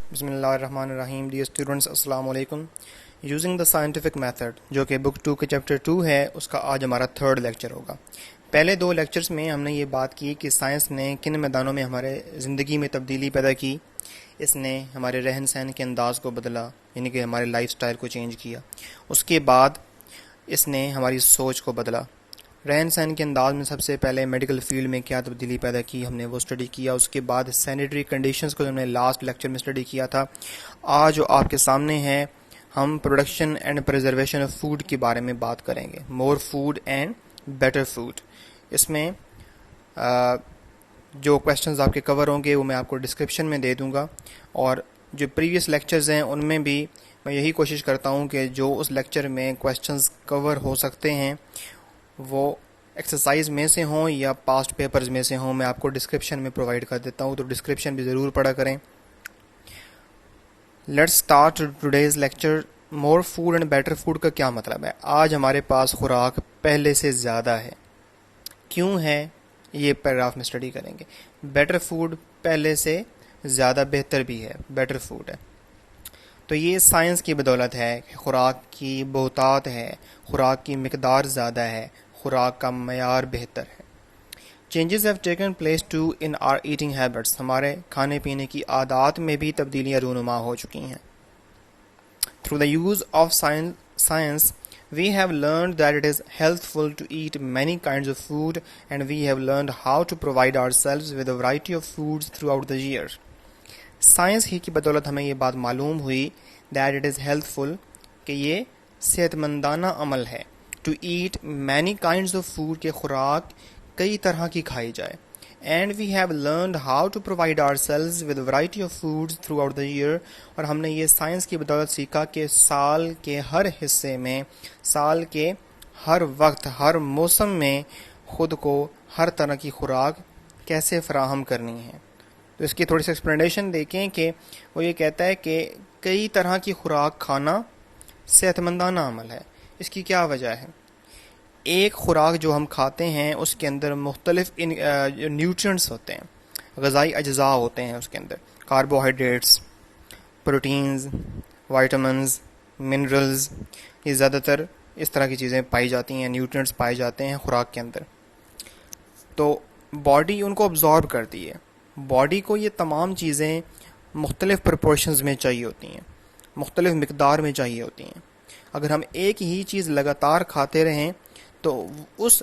बिस्मिल्लाहिर्रहमानिर्रहीम। Dear students, अस्सलाम वालेकुम। यूजिंग द साइंटिफिक मेथड, जो कि बुक 2 के चैप्टर 2 है, उसका आज हमारा थर्ड लेक्चर होगा। पहले दो लेक्चर्स में हमने ये बात की कि साइंस ने किन मैदानों में हमारे ज़िंदगी में तब्दीली पैदा की। इसने हमारे रहन सहन के अंदाज़ को बदला, यानी कि हमारे लाइफ स्टाइल को चेंज किया। उसके बाद इसने हमारी सोच को बदला। रहन सहन के अंदाज में सबसे पहले मेडिकल फील्ड में क्या तब्दीली पैदा की, हमने वो स्टडी किया। उसके बाद सैनिटरी कंडीशंस को हमने लास्ट लेक्चर में स्टडी किया था। आज जो आपके सामने है, हम production and preservation of food के बारे में बात करेंगे। More food and better food. इसमें जो क्वेश्चंस आपके कवर होंगे वो मैं आपको डिस्क्रिप्शन में दे दूंगा, और जो प्रीवियस लेक्चर्स हैं उनमें भी मैं यही कोशिश करता हूं कि जो उस लेक्चर में क्वेश्चंस कवर हो सकते हैं वो एक्सरसाइज में से हों या पास्ट पेपर्स में से हों, मैं आपको डिस्क्रिप्शन में प्रोवाइड कर देता हूं, तो डिस्क्रिप्शन भी ज़रूर पढ़ा करें। Let's start today's lecture. More food and better food का क्या मतलब है? आज हमारे पास खुराक पहले से ज़्यादा है। क्यों है, ये पैराग्राफ में स्टडी करेंगे। बेटर फूड पहले से ज़्यादा बेहतर भी है, बेटर फूड है। तो ये साइंस की बदौलत है। खुराक की बहुतात है, खुराक की मिकदार ज़्यादा है, खुराक का मयार बेहतर है। Changes have taken place to in our eating habits. हमारे खाने पीने की आदत में भी तब्दीलियाँ रूनुमा हो चुकी हैं। Through the use of science we have learned that it is healthful to eat many kinds of food, and we have learned how to provide ourselves with a variety of foods throughout the year. Science ही की बदौलत हमें ये बात मालूम हुई that it is helpful, कि ये सेहतमंदाना अमल है। To eat many kinds of food, के खुराक कई तरह की खाई जाए। And we have learned how to provide ourselves with variety of foods throughout the year. और हमने ये साइंस की बदौलत सीखा कि साल के हर हिस्से में, साल के हर वक्त, हर मौसम में खुद को हर तरह की खुराक कैसे फराहम करनी है। तो इसकी थोड़ी सी एक्सप्लेनेशन देखें कि वो ये कहता है कि कई तरह की खुराक खाना सेहतमंदाना अमल है। इसकी क्या वजह है? एक खुराक जो हम खाते हैं उसके अंदर मुख्तलिफ न्यूट्रिएंट्स होते हैं, ग़िज़ाई अज्जा होते हैं उसके अंदर। कार्बोहाइड्रेट्स, प्रोटीन्स, वाइटामिन्स, मिनरल्स, ये ज़्यादातर इस तरह की चीज़ें पाई जाती हैं, न्यूट्रिएंट्स पाए जाते हैं खुराक के अंदर। तो बॉडी उनको अब्जॉर्ब करती है। बॉडी को ये तमाम चीज़ें मुख्तलिफ प्रपोर्शंस में चाहिए होती हैं, मुख्तलिफ मिकदार में चाहिए होती हैं। अगर हम एक ही चीज़ लगातार खाते रहें तो उस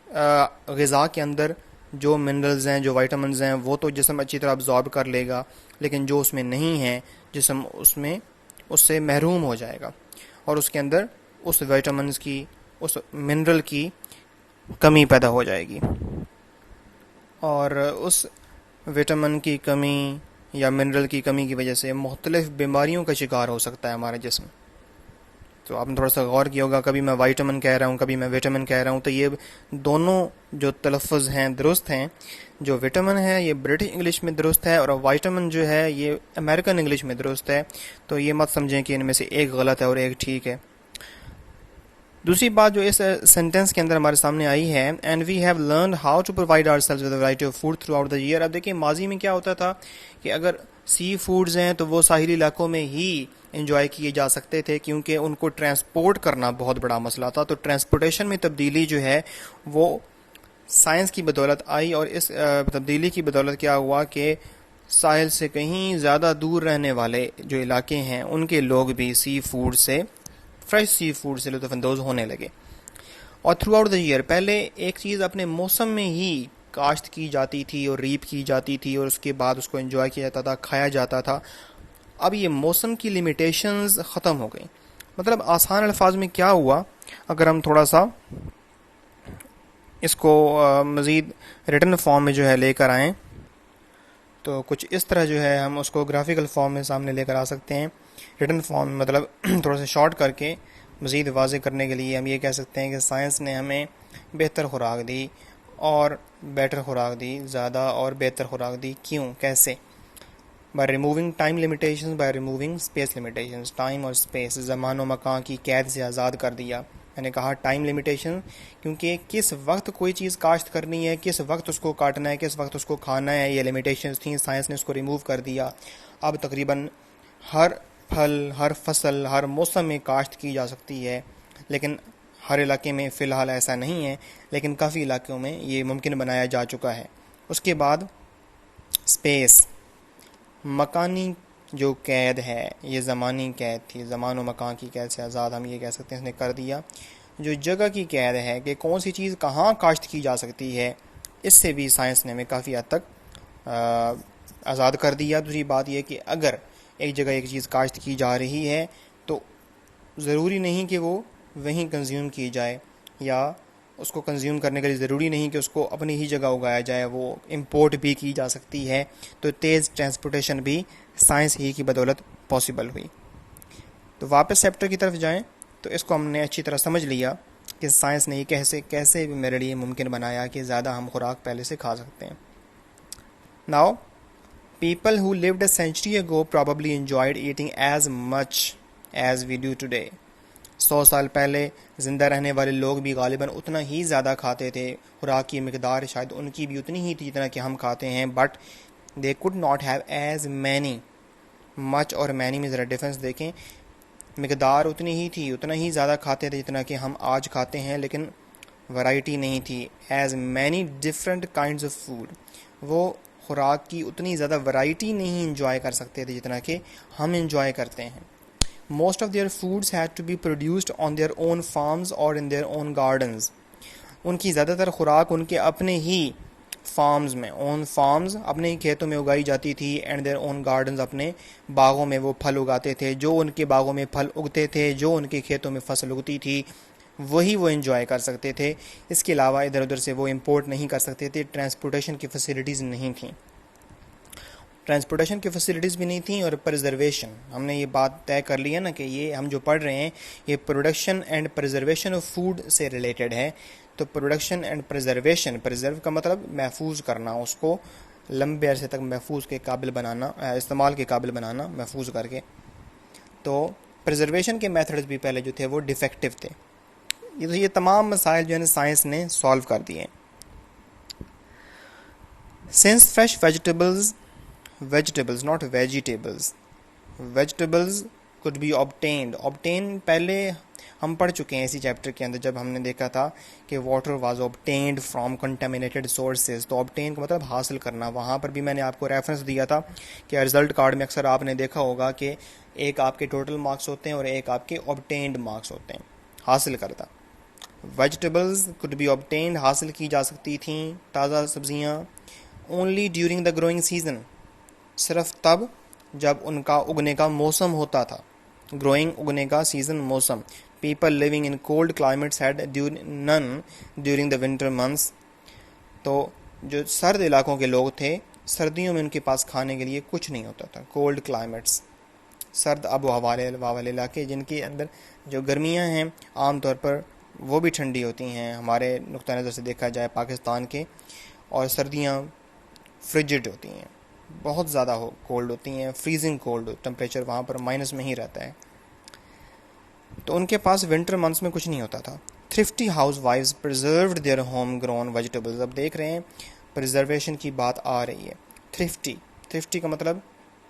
ग़िज़ा के अंदर जो मिनरल्स हैं, जो वाइटामिन्स हैं, वो तो जिस्म अच्छी तरह अब्जॉर्ब कर लेगा, लेकिन जो उसमें नहीं है, जिस्म उसमें उससे महरूम हो जाएगा, और उसके अंदर उस वाइटामिन्स की, उस मिनरल की कमी पैदा हो जाएगी। और उस विटामिन की कमी या मिनरल की कमी की वजह से मुख्तलिफ बीमारियों का शिकार हो सकता है हमारा जिस्म। तो आपने थोड़ा सा गौर किया होगा, कभी मैं वाइटामिन कह रहा हूँ, कभी मैं विटामिन कह रहा हूँ, तो ये दोनों जो तलफ़्फ़ुज़ हैं दुरुस्त हैं। जो विटामिन है ये ब्रिटिश इंग्लिश में दुरुस्त है, और वाइटामिन जो है ये अमेरिकन इंग्लिश में दुरुस्त है। तो ये मत समझें कि इनमें से एक गलत है और एक ठीक है। दूसरी बात जो इस सेंटेंस के अंदर हमारे सामने आई है, and we have learn how to provide ourselves with variety of food throughout the year. अब देखिए, माजी में क्या होता था कि अगर सी फूड्स हैं तो वो साहिली इलाकों में ही इंजॉय किए जा सकते थे, क्योंकि उनको ट्रांसपोर्ट करना बहुत बड़ा मसला था। तो ट्रांसपोर्टेशन में तब्दीली जो है वो साइंस की बदौलत आई, और इस तब्दीली की बदौलत क्या हुआ कि साहिल से कहीं ज़्यादा दूर रहने वाले जो इलाके हैं उनके लोग भी सी फूड से, फ्रेश सी फूड से लुत्फ़अंदोज़ होने लगे। और थ्रू आउट द ईयर, पहले एक चीज़ अपने मौसम में ही काश्त की जाती थी और रीप की जाती थी, और उसके बाद उसको एंजॉय किया जाता था, खाया जाता था। अब ये मौसम की लिमिटेशंस ख़त्म हो गई। मतलब आसान अल्फाज में क्या हुआ, अगर हम थोड़ा सा इसको मज़ीद रिटन फॉर्म में जो है लेकर आएँ, तो कुछ इस तरह जो है हम उसको ग्राफिकल फॉर्म में सामने लेकर आ सकते हैं। रिटन फॉर्म मतलब थोड़ा सा शॉर्ट करके मज़ीद वाज़े करने के लिए हम ये कह सकते हैं कि साइंस ने हमें बेहतर खुराक दी, और बेटर खुराक दी, ज़्यादा और बेहतर खुराक दी। क्यों, कैसे? By removing time limitations, by removing space limitations. Time और स्पेस, ज़मान और मकान की कैद से आज़ाद कर दिया। मैंने कहा टाइम लिमिटेशन, क्योंकि किस वक्त कोई चीज़ काश्त करनी है, किस वक्त उसको काटना है, किस वक्त उसको खाना है, ये लिमिटेशंस थी। साइंस ने उसको रिमूव कर दिया। अब तकरीबन हर फल, हर फसल, हर मौसम में काश्त की जा सकती है, लेकिन हर इलाके में फ़िलहाल ऐसा नहीं है, लेकिन काफ़ी इलाकों में ये मुमकिन बनाया जा चुका है। उसके बाद स्पेस, मकानी जो कैद है, ये ज़मानी कैद थी, ज़मान व मकान की कैद से आज़ाद हम ये कह सकते हैं, इसने कर दिया। जो जगह की कैद है कि कौन सी चीज़ कहाँ काश्त की जा सकती है, इससे भी साइंस ने हमें काफ़ी हद तक आज़ाद कर दिया। दूसरी बात यह कि अगर एक जगह एक चीज़ काश्त की जा रही है तो ज़रूरी नहीं कि वो वहीं कंज्यूम की जाए, या उसको कंज्यूम करने के लिए ज़रूरी नहीं कि उसको अपनी ही जगह उगाया जाए, वो इंपोर्ट भी की जा सकती है। तो तेज़ ट्रांसपोर्टेशन भी साइंस ही की बदौलत पॉसिबल हुई। तो वापस चैप्टर की तरफ जाएं तो इसको हमने अच्छी तरह समझ लिया कि साइंस ने ये कैसे कैसे मेरे लिए मुमकिन बनाया कि ज़्यादा हम खुराक पहले से खा सकते हैं। Now people who lived a century ago probably enjoyed eating as much as we do today. 100 साल पहले ज़िंदा रहने वाले लोग भी गालिबन उतना ही ज़्यादा खाते थे, खुराक की मकदार शायद उनकी भी उतनी ही थी जितना कि हम खाते हैं, but they could not have as many. Much और मैनी में ज़रा डिफरेंस देखें। मकदार उतनी ही थी, उतना ही ज़्यादा खाते थे जितना कि हम आज खाते हैं, लेकिन वैरायटी नहीं थी। As many different kinds of food, वो खुराक की उतनी ज़्यादा वैरायटी नहीं इंजॉय कर सकते थे जितना कि हम इंजॉय करते हैं। Most of their foods had to be produced on their own farms or in their own gardens. उनकी ज़्यादातर खुराक उनके अपने ही फार्म्स में, ओन फार्म्स, अपने ही खेतों में उगाई जाती थी, एंड देयर ओन गार्डन्स, अपने बागों में वो फल उगाते थे। जो उनके बागों में फल उगते थे, जो उनके खेतों में फसल उगती थी, वही वो इंजॉय कर सकते थे। इसके अलावा इधर उधर से वो इंपोर्ट नहीं कर सकते थे। ट्रांसपोर्टेशन की फैसिलिटीज़ नहीं थी, ट्रांसपोर्टेशन की फैसिलिटीज़ भी नहीं थी। और प्रिजर्वेशन, हमने ये बात तय कर ली है ना कि ये हम जो पढ़ रहे हैं ये production and preservation of food से रिलेटेड है। तो प्रोडक्शन एंड प्रिजर्वेशन, प्रिजर्व का मतलब महफूज करना, उसको लंबे अरसे तक महफूज के काबिल बनाना, इस्तेमाल के काबिल बनाना, महफूज करके। तो प्रिजर्वेशन के मेथड्स भी पहले जो थे वो डिफेक्टिव थे। ये तमाम मसाइल जो है साइंस ने सॉल्व कर दिए। Since fresh vegetables not vegetables, vegetables could be obtained, obtain पहले हम पढ़ चुके हैं इसी चैप्टर के अंदर, जब हमने देखा था कि water was obtained from contaminated sources. तो ऑब्टेन का मतलब हासिल करना। वहाँ पर भी मैंने आपको रेफरेंस दिया था कि रिजल्ट कार्ड में अक्सर आपने देखा होगा कि एक आपके टोटल मार्क्स होते हैं और एक आपके ऑब्टेन्ड मार्क्स होते हैं, हासिल करता। वेजिटेबल्स कुड बी ऑब्टेन्ड, हासिल की जा सकती थी ताज़ा सब्जियाँ। Only during the growing season, सिर्फ तब जब उनका उगने का मौसम होता था। ग्रोइंग, उगने का, सीजन, मौसम। People living in cold climates had none during the winter months. तो जो सर्द इलाकों के लोग थे, सर्दियों में उनके पास खाने के लिए कुछ नहीं होता था। कोल्ड क्लाइमेट्स, सर्द आबो हवा वाले इलाके, जिनके अंदर जो गर्मियां हैं आम तौर पर वो भी ठंडी होती हैं हमारे नुक्ता नज़र से देखा जाए पाकिस्तान के, और सर्दियां फ्रिजिड होती हैं, बहुत ज़्यादा कोल्ड होती हैं, फ्रीजिंग कोल्ड, टेम्परेचर वहाँ पर माइनस में ही रहता है। तो उनके पास विंटर मंथ्स में कुछ नहीं होता था। Thrifty house wives preserved their home grown vegetables. अब देख रहे हैं प्रिजर्वेशन की बात आ रही है। थ्रिफ्टी, थ्रिफ्टी का मतलब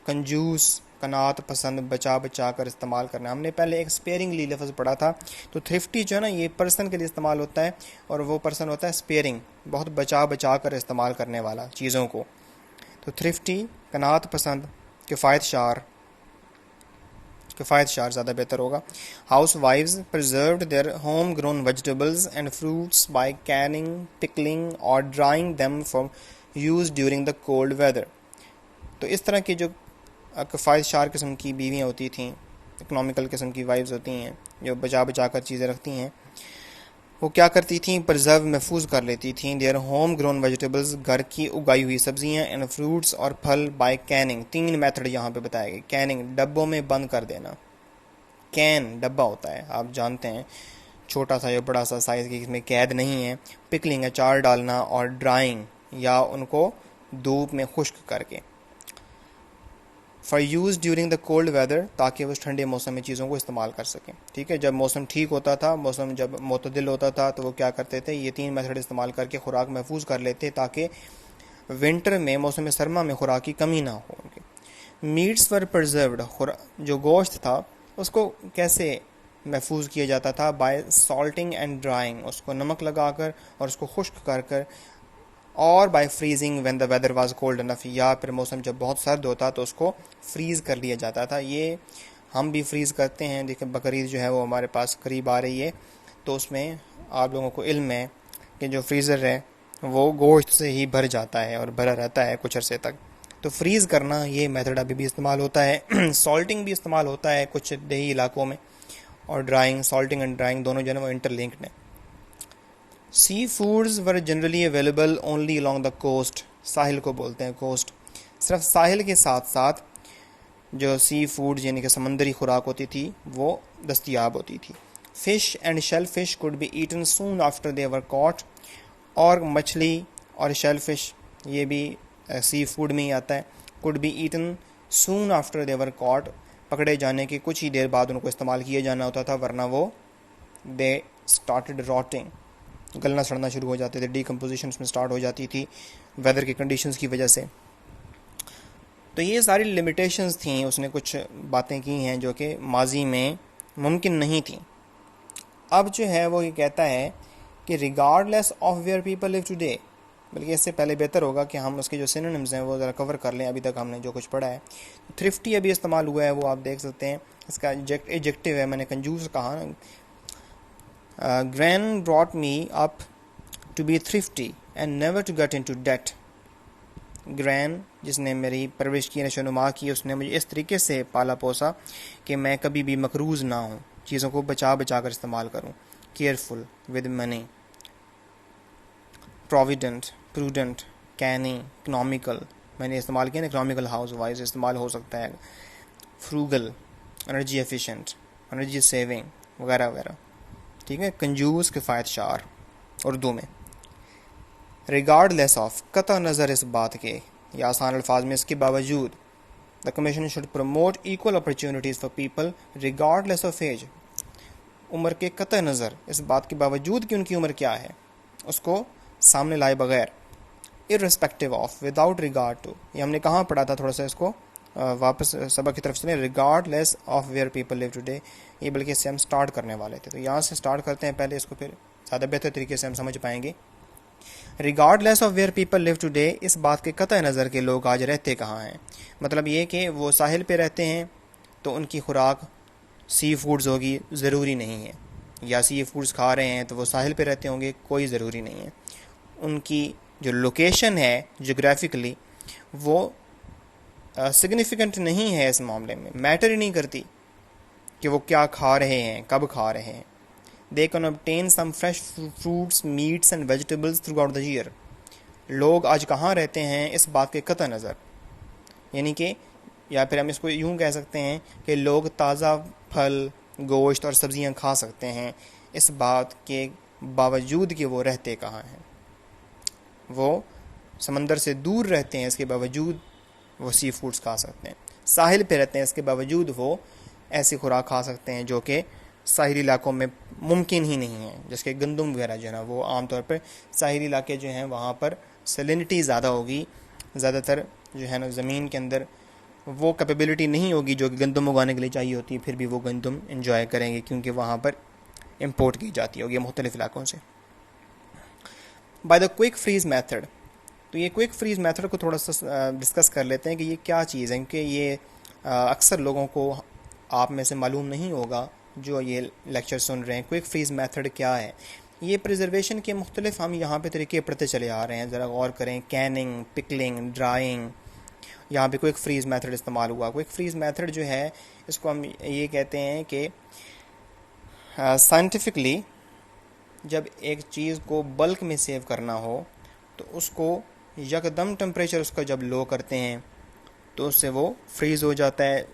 कंजूस, कनात पसंद, बचा बचा कर इस्तेमाल करना। हमने पहले एक स्पेयरिंगली लफ्ज़ पढ़ा था। तो थ्रिफ्टी जो है ना, ये पर्सन के लिए इस्तेमाल होता है, और वो पर्सन होता है स्पेयरिंग, बहुत बचा बचा कर इस्तेमाल करने वाला चीज़ों को। तो थ्रिफ्टी, कनात पसंद, किफ़ायत शार ज़्यादा बेहतर होगा। House wives preserved their home grown vegetables and fruits by canning, pickling और drying them for use during the cold weather. तो इस तरह की जो किफ़ायत शार किस्म की बीवियाँ होती थीं, इकनॉमिकल किस्म की वाइव्स होती हैं जो बचा बचा कर चीज़ें रखती हैं, वो क्या करती थीं, प्रिजर्व, महफूज कर लेती थीं देयर होम ग्रोन वेजिटेबल्स, घर की उगाई हुई सब्जियां, एंड फ्रूट्स और फल, बाय कैनिंग। 3 मेथड यहाँ पे बताए गए। कैनिंग, डब्बों में बंद कर देना। कैन डब्बा होता है, आप जानते हैं, छोटा सा या बड़ा सा साइज़ की, इसमें कैद नहीं है। पिकलिंग, अचार डालना, और ड्राइंग, या उनको धूप में खुश्क करके। For use during the cold weather, ताकि वो उस ठंडे मौसम में चीज़ों को इस्तेमाल कर सकें। ठीक है, जब मौसम ठीक होता था, मौसम जब मुतदिल होता था, तो वो क्या करते थे, ये 3 मेथड इस्तेमाल करके खुराक महफूज कर लेते, ताकि विंटर में, मौसम सरमा में खुराक की कमी ना हो उनके। मीट्स वर प्रिजर्व्ड, जो गोश्त था उसको कैसे महफूज किया जाता था, बाय सॉल्टिंग एंड ड्राइंग, उसको नमक लगाकर और उसको खुश्क कर कर, और by freezing when the weather was cold enough, या फिर मौसम जब बहुत सर्द होता तो उसको फ्रीज़ कर लिया जाता था। ये हम भी फ्रीज़ करते हैं। देखिए बकरीद जो है वो हमारे पास करीब आ रही है, तो उसमें आप लोगों को इल्म है कि जो फ्रीज़र है वो गोश्त से ही भर जाता है और भरा रहता है कुछ अरसे तक। तो फ्रीज़ करना ये मेथड अभी भी इस्तेमाल होता है। सॉल्टिंग भी इस्तेमाल होता है कुछ देही इलाकों में, और ड्राइंग, सॉल्टिंग एंड ड्राइंग दोनों जो है वो इंटरलिंक्ड हैं। Sea foods were generally available only along the coast, साहिल को बोलते हैं कोस्ट। सिर्फ साहिल के साथ साथ जो सी फूड यानी कि समंदरी खुराक होती थी वो दस्तियाब होती थी। Fish and shellfish could be eaten soon after they were caught, और मछली और शेल फिश ये भी सी फूड में ही आता है। Could be eaten soon after they were caught, पकड़े जाने के कुछ ही देर बाद उनको इस्तेमाल किया जाना होता था, वरना वो दे स्टार्टेड रॉटिंग, गलना सड़ना शुरू हो जाते थे, डीकम्पोजिशन में स्टार्ट हो जाती थी वेदर की कंडीशंस की वजह से। तो ये सारी लिमिटेशंस थी, उसने कुछ बातें की हैं जो कि माजी में मुमकिन नहीं थी। अब जो है वो ये कहता है कि regardless of where people live today, बल्कि इससे पहले बेहतर होगा कि हम उसके जो सिनोनिम्स हैं वो ज़रा कवर कर लें। अभी तक हमने जो कुछ पढ़ा है, थ्रिफ्टी अभी इस्तेमाल हुआ है, वो आप देख सकते हैं। इसका एडजेक्टिव है, मैंने कंजूस कहा ना, Gran brought me up to be thrifty and never to get into debt. Gran, जिसने मेरी परवरिश की, नशोनुमा की, उसने मुझे इस तरीके से पाला पोसा कि मैं कभी भी मकरूज़ ना हूँ, चीज़ों को बचा बचा कर इस्तेमाल करूँ। Careful with money, provident, prudent, canny, economical, मैंने इस्तेमाल किया ना, इकनॉमिकल हाउस वाइज इस्तेमाल हो सकता है। Frugal, energy efficient, energy saving वगैरह वगैरह। ठीक है, कंजूस, किफ़ायत शार उर्दू में। रिगार्डलेस ऑफ, कतः नज़र इस बात के, या आसान अल्फाज में इसके बावजूद, the commission should promote equal opportunities for people regardless of age, उम्र के कतः नज़र, इस बात के बावजूद कि उनकी उम्र क्या है, उसको सामने लाए बगैर। Irrespective of, without regard to, ये हमने कहाँ पढ़ा था, थोड़ा सा इसको वापस सबक की तरफ चले। Regardless of where people live today, ये बल्कि इससे हम स्टार्ट करने वाले थे, तो यहाँ से स्टार्ट करते हैं पहले इसको, फिर ज़्यादा बेहतर तरीके से हम समझ पाएंगे। Regardless of where people live today, इस बात के कतः नज़र के लोग आज रहते कहाँ हैं। मतलब ये कि वो साहिल पे रहते हैं तो उनकी खुराक सी फूड्स होगी, ज़रूरी नहीं है, या सी फूड्स खा रहे हैं तो वो साहिल पे रहते होंगे, कोई ज़रूरी नहीं है। उनकी जो लोकेशन है जोग्राफिकली वो सिग्निफिकेंट नहीं है, इस मामले में मैटर ही नहीं करती कि वो क्या खा रहे हैं, कब खा रहे हैं। They can obtain some fresh fruits, meats and vegetables throughout the year, लोग आज कहाँ रहते हैं इस बात के कतः नज़र, यानी कि, या फिर हम इसको यूँ कह सकते हैं कि लोग ताज़ा फल, गोश्त और सब्ज़ियाँ खा सकते हैं इस बात के बावजूद कि वो रहते कहाँ हैं। वो समंदर से दूर रहते हैं, इसके बावजूद वो सी फूड्स खा सकते हैं। साहिल पे रहते हैं, इसके बावजूद वो ऐसी खुराक खा सकते हैं जो कि साहिली इलाकों में मुमकिन ही नहीं है, जैसे गंदम वगैरह जो है ना, वो आमतौर पर साहिली इलाके जो हैं वहाँ पर सैलिनिटी ज़्यादा होगी, ज़्यादातर जो है ना ज़मीन के अंदर वो कैपेबिलिटी नहीं होगी जो कि गंदम उगाने के लिए चाहिए होती है, फिर भी वो गंदम इंजॉय करेंगे क्योंकि वहाँ पर इम्पोर्ट की जाती होगी मुख्तलिफ़ इलाकों से। By the quick freeze method, तो ये क्विक फ्रीज मेथड को थोड़ा सा डिस्कस कर लेते हैं कि ये क्या चीज़ है, क्योंकि ये अक्सर लोगों को आप में से मालूम नहीं होगा जो ये लेक्चर सुन रहे हैं। क्विक फ्रीज मेथड क्या है? ये प्रिजर्वेशन के मुख्तलिफ हम यहाँ पे तरीके पढ़ते चले आ रहे हैं, ज़रा गौर करें। कैनिंग, पिकलिंग, ड्राइंग, यहाँ पे क्विक फ्रीज मेथड इस्तेमाल हुआ। क्विक फ्रीज मेथड जो है इसको हम ये कहते हैं कि साइंटिफिकली जब एक चीज़ को बल्क में सेव करना हो तो उसको यकदम टेम्परेचर उसका जब लो करते हैं तो उससे वो फ्रीज़ हो जाता है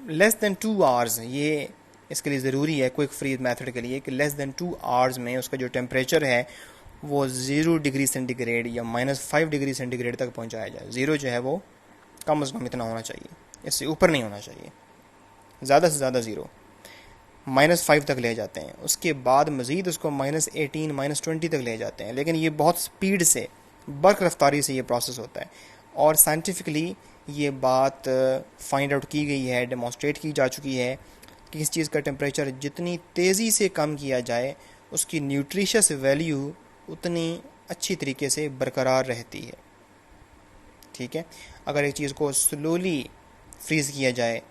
लेस दैन 2 आवर्स। ये इसके लिए ज़रूरी है क्विक फ्रीज मेथड के लिए कि लेस दैन 2 आवर्स में उसका जो टेम्परेचर है वो 0 डिग्री सेंटीग्रेड या -5 डिग्री सेंटीग्रेड तक पहुंचाया जाए। ज़ीरो जो है वो कम से कम इतना होना चाहिए, इससे ऊपर नहीं होना चाहिए, ज़्यादा से ज़्यादा ज़ीरो। -5 तक ले जाते हैं, उसके बाद मज़ीद उसको -18 -20 तक ले जाते हैं, लेकिन ये बहुत स्पीड से, बर्क रफ्तारी से ये प्रोसेस होता है। और साइंटिफिकली ये बात फाइंड आउट की गई है, डेमोन्स्ट्रेट की जा चुकी है कि किस चीज़ का टेम्परेचर जितनी तेज़ी से कम किया जाए उसकी न्यूट्रिशस वैल्यू उतनी अच्छी तरीके से बरकरार रहती है। ठीक है, अगर एक चीज़ को स्लोली फ्रीज़ किया जाए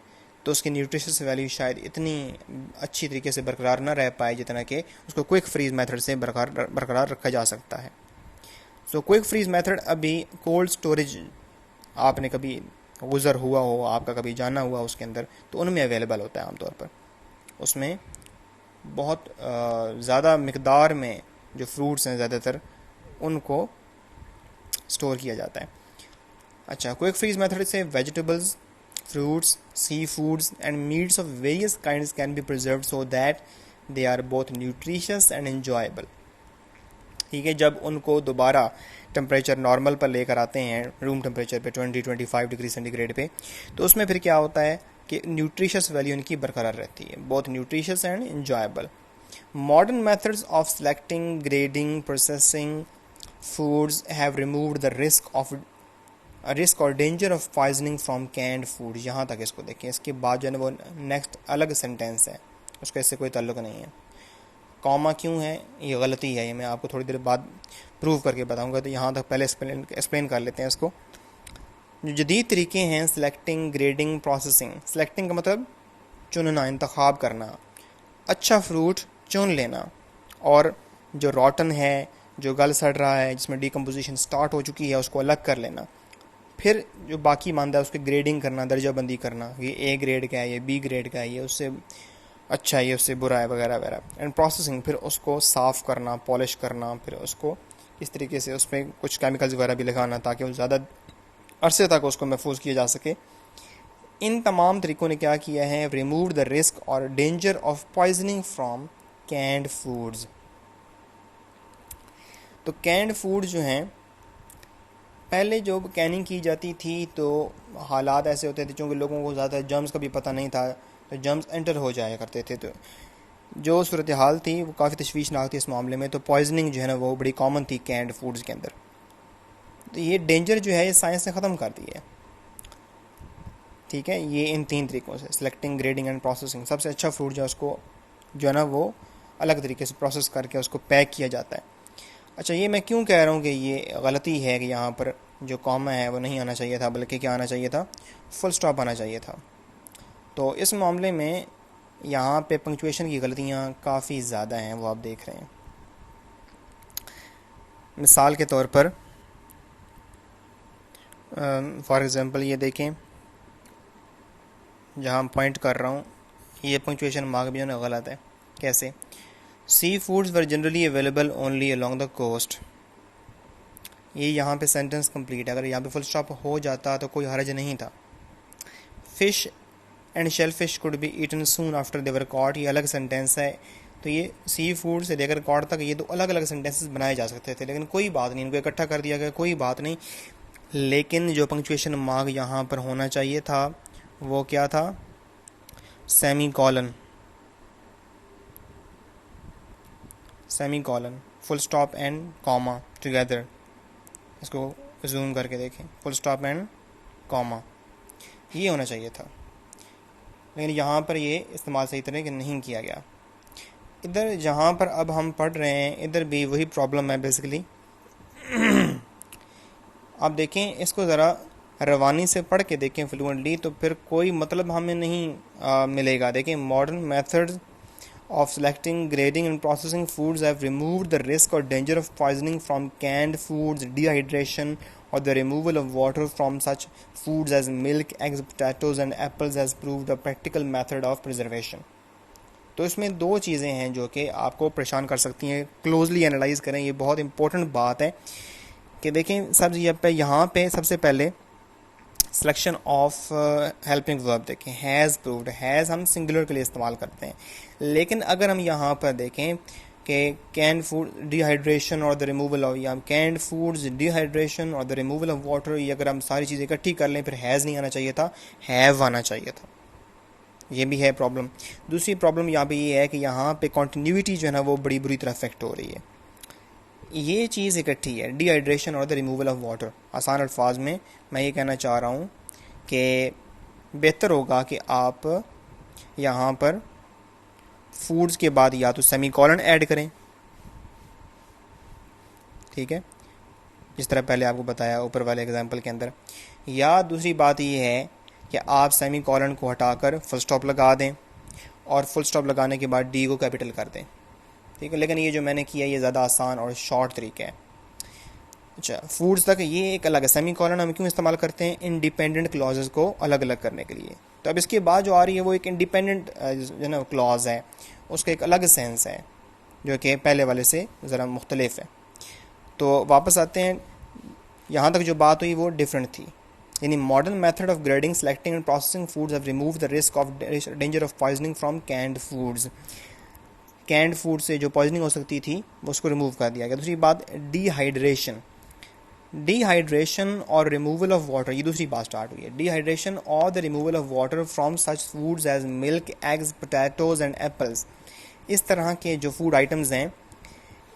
तो उसकी न्यूट्रिशस वैल्यू शायद इतनी अच्छी तरीके से बरकरार ना रह पाए जितना कि उसको क्विक फ्रीज मेथड से बरकरार रखा जा सकता है। सो क्विक फ्रीज मेथड अभी कोल्ड स्टोरेज आपने कभी गुज़र हुआ हो, आपका कभी जाना हुआ उसके अंदर, तो उनमें अवेलेबल होता है आमतौर पर। उसमें बहुत ज़्यादा मिकदार में जो फ्रूट्स हैं ज़्यादातर उनको स्टोर किया जाता है। अच्छा, क्विक फ्रीज मेथड से vegetables, fruits, seafoods and meats of various kinds can be preserved so that they are both nutritious and enjoyable। ठीक है, जब उनको दोबारा टेम्परेचर नॉर्मल पर लेकर आते हैं, रूम टेम्परेचर पे 20-25 डिग्री सेंटीग्रेड पे, तो उसमें फिर क्या होता है कि न्यूट्रिशियस वैल्यू उनकी बरकरार रहती है, both nutritious and enjoyable। Modern methods of selecting, grading, processing foods have removed the risk और danger of poisoning from canned food. यहाँ तक इसको देखें, इसके बाद जो है वो नेक्स्ट अलग सेंटेंस है, उसका इससे कोई ताल्लुक नहीं है। कॉमा क्यों है, ये गलती है, ये मैं आपको थोड़ी देर बाद प्रूव करके बताऊंगा। तो यहाँ तक पहले एक्सप्लेन कर लेते हैं इसको। जो जदीद तरीके हैं सिलेक्टिंग, ग्रेडिंग, प्रोसेसिंग। सिलेक्टिंग का मतलब चुनना, इंतखाब करना, अच्छा फ्रूट चुन लेना, और जो रॉटन है, जो गल सड़ रहा है, जिसमें डिकम्पोजिशन स्टार्ट हो चुकी है, उसको अलग कर लेना। फिर जो बाकी मानदा है उसकी ग्रेडिंग करना, दर्जा बंदी करना, ये ए ग्रेड का है, ये बी ग्रेड का है, ये उससे अच्छा है, ये उससे बुरा है, वगैरह वगैरह। एंड प्रोसेसिंग, फिर उसको साफ़ करना, पॉलिश करना, फिर उसको इस तरीके से उसमें कुछ केमिकल्स वगैरह भी लगाना ताकि वो ज़्यादा अरसे तक उसको महफूज किया जा सके। इन तमाम तरीक़ों ने क्या किया है, रिमूव द रिस्क और danger of poisoning from canned foods. तो कैंड फूड जो हैं, पहले जो कैनिंग की जाती थी तो हालात ऐसे होते थे, चूँकि लोगों को ज़्यादा जर्म्स का भी पता नहीं था, तो जर्म्स एंटर हो जाया करते थे, तो जो सूरत हाल थी वो काफ़ी तशवीशनाक थी इस मामले में। तो पॉइजनिंग जो है ना वो बड़ी कॉमन थी कैंड फूड्स के अंदर। तो ये डेंजर जो है ये साइंस ने ख़त्म कर दी है। ठीक है, ये इन 3 तरीक़ों से, सिलेक्टिंग, ग्रेडिंग एंड प्रोसेसिंग। सबसे अच्छा फ्रूट जो है उसको जो है ना वो अलग तरीके से प्रोसेस करके उसको पैक किया जाता है। अच्छा, ये मैं क्यों कह रहा हूँ कि ये गलती है कि यहाँ पर जो कॉमा है वो नहीं आना चाहिए था, बल्कि क्या आना चाहिए था, फुल स्टॉप आना चाहिए था। तो इस मामले में यहाँ पे पंक्चुएशन की गलतियाँ काफ़ी ज़्यादा हैं, वो आप देख रहे हैं। मिसाल के तौर पर फॉर एग्ज़ाम्पल ये देखें, जहाँ पॉइंट कर रहा हूँ ये पंक्चुएशन मार्क भी ना गलत है। कैसे, sea foods were generally available only along the coast. ये यहाँ पे सेंटेंस कंप्लीट है, अगर यहाँ पे फुल स्टॉप हो जाता तो कोई हर्ज नहीं था। Fish and shellfish could be eaten soon after they were caught, ये अलग सेंटेंस है। तो ये सी फूड से लेकर कॉट तक ये 2 अलग अलग सेंटेंसेस बनाए जा सकते थे, लेकिन कोई बात नहीं, इनको इकट्ठा कर दिया गया, कोई बात नहीं। लेकिन जो पंक्चुएशन मार्क यहाँ पर होना चाहिए था वो क्या था, semi colon, full stop and comma together. इसको जूम करके देखें, फुल स्टॉप एंड कॉमा, ये होना चाहिए था, लेकिन यहाँ पर ये इस्तेमाल सही तरह के नहीं किया गया। इधर जहाँ पर अब हम पढ़ रहे हैं इधर भी वही प्रॉब्लम है बेसिकली। आप देखें, इसको ज़रा रवानी से पढ़ के देखें फ्लुएंटली, तो फिर कोई मतलब हमें नहीं मिलेगा। देखें, modern methods of selecting, grading and processing foods have removed the risk or danger of poisoning from canned foods, dehydration or the removal of water from such foods as milk, eggs, potatoes and apples has proved a practical method of preservation। तो इसमें 2 चीज़ें हैं जो कि आपको परेशान कर सकती हैं, क्लोजली एनालाइज करें, ये बहुत इंपॉर्टेंट बात है। कि देखें, सब यहाँ पे सबसे पहले सिलेक्शन ऑफ हेल्पिंग वर्ब देखें, हैज़ प्रूव्ड। हैज़ हम सिंगुलर के लिए इस्तेमाल करते हैं, लेकिन अगर हम यहाँ पर देखें कि कैन फूड डिहाइड्रेशन और द रिमूवल ऑफ, या कैंड फूड्स डिहाइड्रेशन और द रिमूवल ऑफ वाटर, ये अगर हम सारी चीज़ें इकट्ठी कर लें फिर हैज़ नहीं आना चाहिए था, हैव आना चाहिए था। ये भी है प्रॉब्लम। दूसरी प्रॉब्लम यहाँ पे ये है कि यहाँ पे कॉन्टीन्यूटी जो है ना वो बड़ी बुरी तरह अफेक्ट हो रही है। ये चीज़ इकट्ठी है, डिहाइड्रेशन और द रिमूवल ऑफ वाटर। आसान अल्फाज में मैं ये कहना चाह रहा हूँ कि बेहतर होगा कि आप यहाँ पर फूड्स के बाद या तो सेमी कॉलन ऐड करें, ठीक है, जिस तरह पहले आपको बताया ऊपर वाले एग्जांपल के अंदर, या दूसरी बात ये है कि आप सेमी कॉलन को हटाकर फुल स्टॉप लगा दें और फुल स्टॉप लगाने के बाद डी को कैपिटल कर दें, ठीक है। लेकिन ये जो मैंने किया ये ज़्यादा आसान और शॉर्ट तरीका है। अच्छा, फूड्स तक ये एक अलग है। सेमी कॉलन हम क्यों इस्तेमाल करते हैं? इंडिपेंडेंट क्लॉजेस को अलग अलग करने के लिए। तो अब इसके बाद जो आ रही है वो एक इंडिपेंडेंट जो ना क्लॉज है, उसका एक अलग सेंस है जो कि पहले वाले से ज़रा मुख्तलिफ है। तो वापस आते हैं, यहाँ तक जो बात हुई वो डिफरेंट थी। यानी modern method of grading, selecting and processing foods have remove the risk of danger of poisoning from canned foods. Canned food से जो पॉइजनिंग हो सकती थी उसको रिमूव कर दिया गया। दूसरी बात, डिहाइड्रेशन। डिहाइड्रेशन और रिमूवल ऑफ वाटर, ये दूसरी बात स्टार्ट हुई है। डिहाइड्रेशन और the removal of water from such foods as milk, eggs, potatoes and apples. इस तरह के जो फूड आइटम्स हैं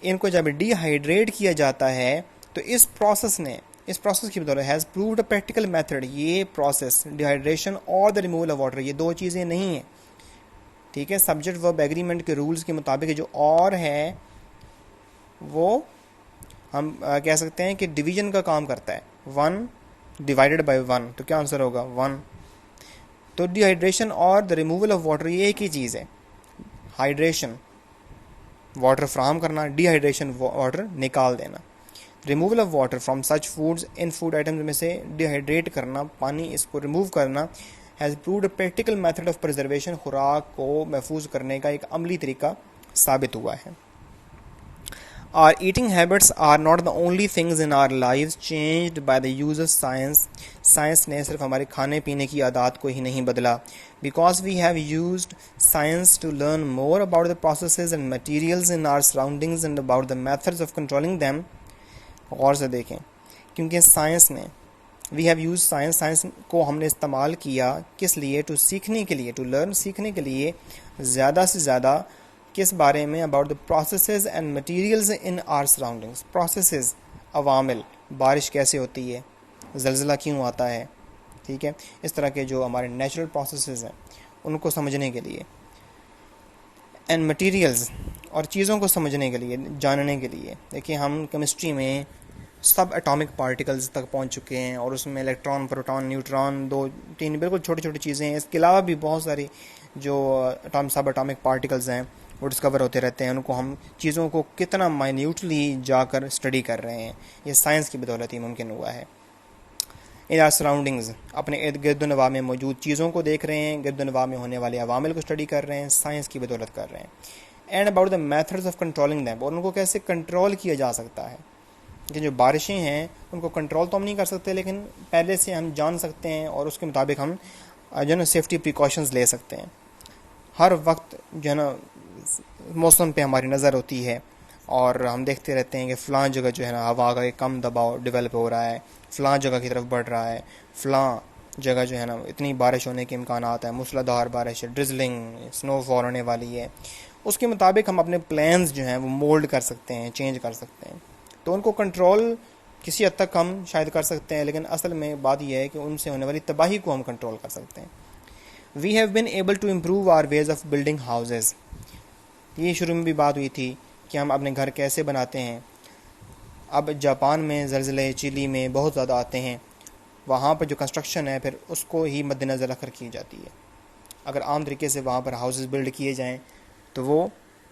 इनको जब डिहाइड्रेट किया जाता है तो इस प्रोसेस की बदौलत has proved a practical method. ये प्रोसेस डिहाइड्रेशन और द रिमूवल ऑफ वाटर, ये दो चीज़ें नहीं हैं, ठीक है। सब्जेक्ट वर्ब एग्रीमेंट के रूल्स के मुताबिक जो और है वो हम कह सकते हैं कि डिवीजन का काम करता है। 1 डिवाइडेड बाय 1, तो क्या आंसर होगा? 1। तो डिहाइड्रेशन और द रिमूवल ऑफ वाटर ये एक ही चीज़ है। हाइड्रेशन वाटर फ्राहम करना, डिहाइड्रेशन वाटर निकाल देना। Removal of water from such foods, in food items में से डिहाइड्रेट करना, पानी इसको रिमूव करना, has proved practical method of preservation. खुराक को महफूज करने का एक अमली तरीका साबित हुआ है। Our eating habits are not the only things in our lives changed by the use of science. Science ने सिर्फ हमारे खाने पीने की आदत को ही नहीं बदला। Because we have used science to learn more about the processes and materials in our surroundings and about the methods of controlling them. गौर से देखें, क्योंकि साइंस ने we have used science, science को हमने इस्तेमाल किया किस लिए? टू सीखने के लिए, टू लर्न, सीखने के लिए ज़्यादा से ज़्यादा किस बारे में? About the processes and materials in our surroundings. Processes, अवामिल, बारिश कैसे होती है, ज़लज़ला क्यों आता है, ठीक है, इस तरह के जो हमारे नेचुरल प्रोसेसेस हैं उनको समझने के लिए, एंड मटेरियल्स, और चीज़ों को समझने के लिए, जानने के लिए। देखिए, हम केमिस्ट्री में सब एटॉमिक पार्टिकल्स तक पहुंच चुके हैं और उसमें इलेक्ट्रॉन, प्रोटॉन, न्यूट्रॉन, 2-3 बिल्कुल छोटी छोटी चीज़ें हैं। इसके अलावा भी बहुत सारी जो सब एटॉमिक पार्टिकल्स हैं वो डिस्कवर होते रहते हैं। उनको हम चीज़ों को कितना माइन्यूटली जाकर स्टडी कर रहे हैं, ये साइंस की बदौलत ही मुमकिन हुआ है। इन आर सराउंडिंग्स, अपने इर्द गिर्द नवा में मौजूद चीज़ों को देख रहे हैं, गिर्द नवा में होने वाले अवामिल को स्टडी कर रहे हैं, साइंस की बदौलत कर रहे हैं। And about the methods of controlling them, और उनको कैसे कंट्रोल किया जा सकता है। कि जो बारिशें हैं उनको कंट्रोल तो हम नहीं कर सकते, लेकिन पहले से हम जान सकते हैं और उसके मुताबिक हम जो है ना सेफ्टी प्रिकॉशंस ले सकते हैं। हर वक्त जो है ना मौसम पे हमारी नज़र होती है और हम देखते रहते हैं कि फ़लाँ जगह जो है ना हवा का एक कम दबाव डेवलप हो रहा है, फ़लाँ जगह की तरफ बढ़ रहा है, फ़लाँ जगह जो है ना इतनी बारिश होने के इम्कानात है, मूसलाधार बारिश है, ड्रिजलिंग, स्नोफॉल होने वाली है। उसके मुताबिक हम अपने प्लान्स जो हैं वो मोल्ड कर सकते हैं, चेंज कर सकते हैं। तो उनको कंट्रोल किसी हद तक हम शायद कर सकते हैं, लेकिन असल में बात यह है कि उनसे होने वाली तबाही को हम कंट्रोल कर सकते हैं। We have been able to improve our ways of building houses. ये शुरू में भी बात हुई थी कि हम अपने घर कैसे बनाते हैं। अब जापान में ज़लज़ले, चिली में बहुत ज़्यादा आते हैं, वहाँ पर जो कंस्ट्रक्शन है फिर उसको ही मद्देनज़र रखकर की जाती है। अगर आम तरीके से वहाँ पर हाउसेस बिल्ड किए जाएँ तो वो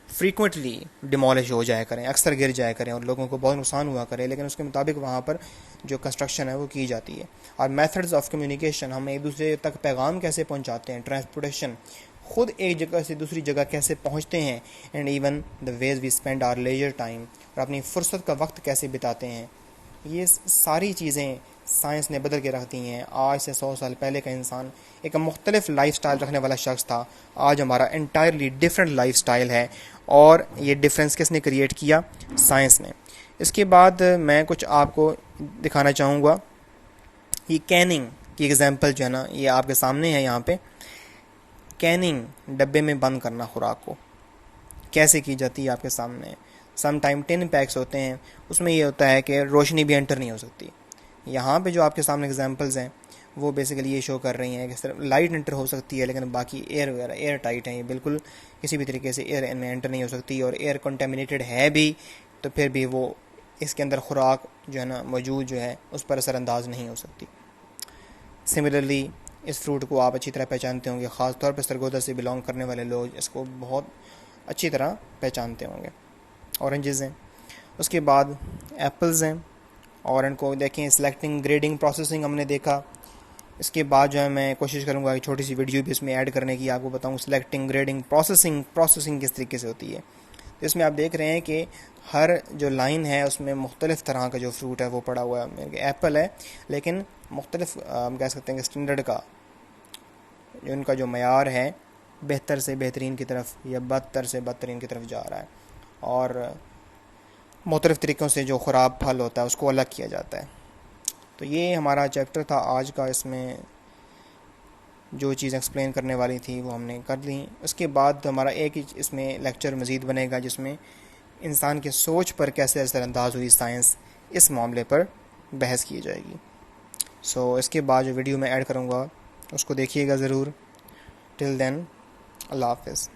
फ्रीक्वेंटली डिमोलिश हो जाया करें, अक्सर गिर जाया करें और लोगों को बहुत नुकसान हुआ करे, लेकिन उसके मुताबिक वहाँ पर जो कंस्ट्रक्शन है वो की जाती है। और मेथड्स ऑफ कम्युनिकेशन, हम एक दूसरे तक पैगाम कैसे पहुँचाते हैं, ट्रांसपोर्टेशन, खुद एक जगह से दूसरी जगह कैसे पहुँचते हैं, and even the ways we spend our leisure time, और अपनी फुर्सत का वक्त कैसे बिताते हैं, ये सारी चीज़ें साइंस ने बदल के रख दी हैं। आज से 100 साल पहले का इंसान एक मुख्तलिफ लाइफ स्टाइल रखने वाला शख्स था, आज हमारा इंटायरली डिफरेंट लाइफ स्टाइल है। और ये डिफरेंस किसने क्रिएट किया? साइंस ने। इसके बाद मैं कुछ आपको दिखाना चाहूँगा। ये कैनिंग की एग्जांपल जो है ना, ये आपके सामने है यहाँ पे। कैनिंग, डब्बे में बंद करना खुराक को, कैसे की जाती है आपके सामने। सम टाइम टिन पैक्स होते हैं, उसमें ये होता है कि रोशनी भी एंटर नहीं हो सकती। यहाँ पे जो आपके सामने एग्जांपल्स हैं वो बेसिकली ये शो कर रही हैं कि सिर्फ लाइट एंटर हो सकती है, लेकिन बाकी एयर वगैरह एयर टाइट है, ये बिल्कुल किसी भी तरीके से एयर इनमें एंटर नहीं हो सकती। और एयर कंटेमिनेटेड है भी तो फिर भी वो इसके अंदर खुराक जो है ना मौजूद जो है उस पर असरअंदाज नहीं हो सकती। सिमिलरली इस फ्रूट को आप अच्छी तरह पहचानते होंगे, ख़ास तौर पर सरगोदा से बिलोंग करने वाले लोग इसको बहुत अच्छी तरह पहचानते होंगे। ऑरेंजेस हैं, उसके बाद एप्पल्स हैं, और इनको देखें सिलेक्टिंग, ग्रेडिंग, प्रोसेसिंग हमने देखा। इसके बाद जो है मैं कोशिश करूँगा एक छोटी सी वीडियो भी इसमें ऐड करने की, आपको बताऊँ सिलेक्टिंग, ग्रेडिंग, प्रोसेसिंग किस तरीके से होती है। तो इसमें आप देख रहे हैं कि हर जो लाइन है उसमें मुख्तलिफ तरह का जो फ्रूट है वो पड़ा हुआ है। एप्पल है, लेकिन मुख्तलिफ हम कह सकते हैं कि स्टैंडर्ड का जो उनका जो मयार है बेहतर से बेहतरीन की तरफ या बदतर से बदतरीन की तरफ जा रहा है। और मुख्तलिफ तरीक़ों से जो ख़राब फल होता है उसको अलग किया जाता है। तो ये हमारा चैप्टर था आज का। इसमें जो चीज़ एक्सप्लेन करने वाली थी वो हमने कर ली। उसके बाद हमारा एक ही इसमें लेक्चर मज़ीद बनेगा जिसमें इंसान के सोच पर कैसे असरअंदाज हुई साइंस, इस मामले पर बहस की जाएगी। इसके बाद जो वीडियो मैं ऐड करूँगा उसको देखिएगा ज़रूर। टिल देन, अल्लाह हाफ़िज़।